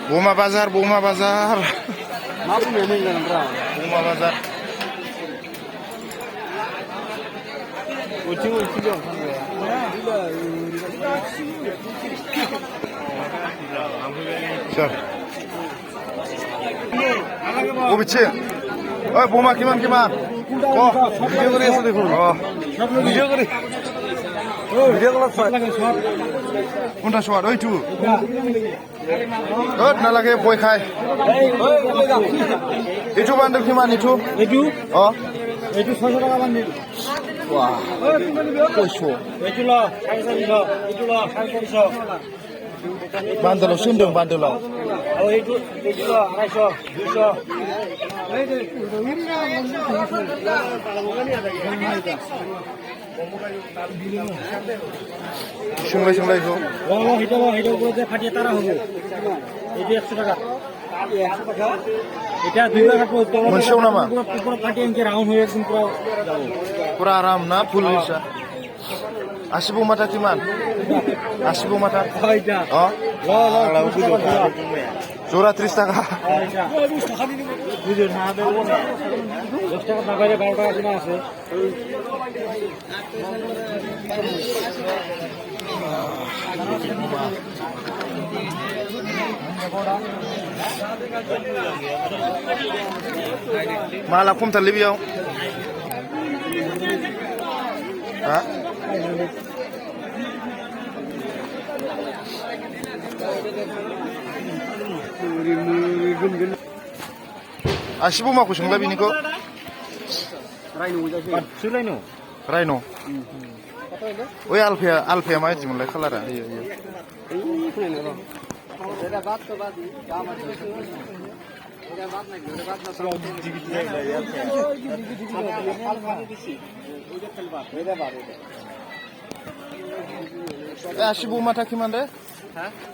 Boma bazar, Boma bazar. मा बुंनो मोजांब्रा Boma bazar. उथिं दं Sir. Bobicin. Oi, Boma kiman? Oh, video করে এসে দেখুন। ভিডিও করে। ভিডিও কল ছয়। কোনটা শট? ওই টু। না লাগে বই খায়। এইটু বান্ডেল কিমান এইটু? এইটু অ এইটু 600 টাকা বান্ডেল বাহ কইছো এইটু ল 450 এইটু ল 450 বান্ডেলাव सोंदों बान्देलाव আৰু এইটু ল 250 200 सोंलाय इखौ হিটো উপরে ফাটিয়ে তারা হবে এইটু 100 টাকা এটা 2 টাকা मोनसेयाव नामा পুরো ফাটিয়ে এনকে রাউন্ড হয়ে একদম পুরো যাব পুরা আরাম না ফুল হিসা আসিবো মাথা কিমান আসিবো মাথা হয়টা অ ল জোড়া 30 টাকা হয়টা বুঝো না দেবো না 10 টাকা বাবারে 12 টাকা কিনা আছে माला खमथारलै बेयाव हा आसिबो माखौ सोंलाय बिनिखौ रायन' ओइ आलफाया माबायदिमोनलाय कालारा आसिबो माथा किमान दे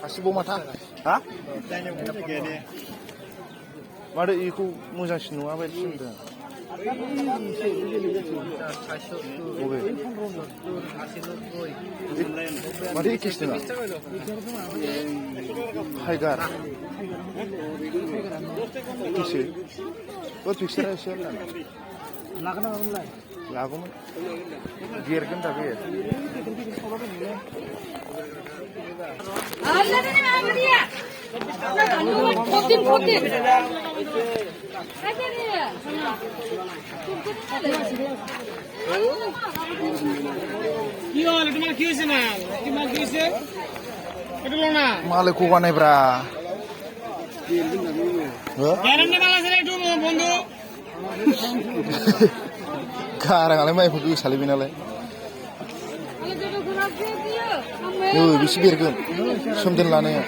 आसिबो माथा हा माथो इखौ मोजांसिन नङा बायदि होनदों बबे माथो एखेसो नङा टाइगार एखेसो पिक्सारा एसे लागौमोन देरगोन दा बे मालायखौ बानायब्रा गाराङालाय माइखौ गोसालै बेनालाय बेसे बेरगोन सोमदोन लानाया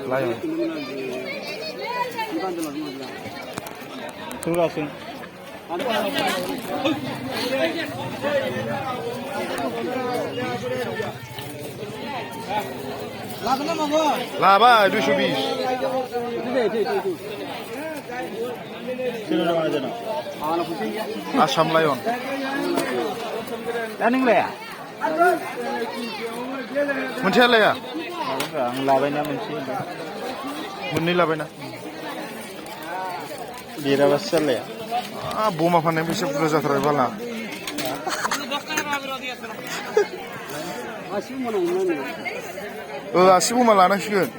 लायन लाबाय 220 आसाम लायन दा नों लाया मोनसेया लाया आं लाबायना मोनसे मोननै लाबायना देराबासो जालाया बमा फाननाय बेसे बुरजा जाथारबाय बाला आसि बमा लानांसिगोन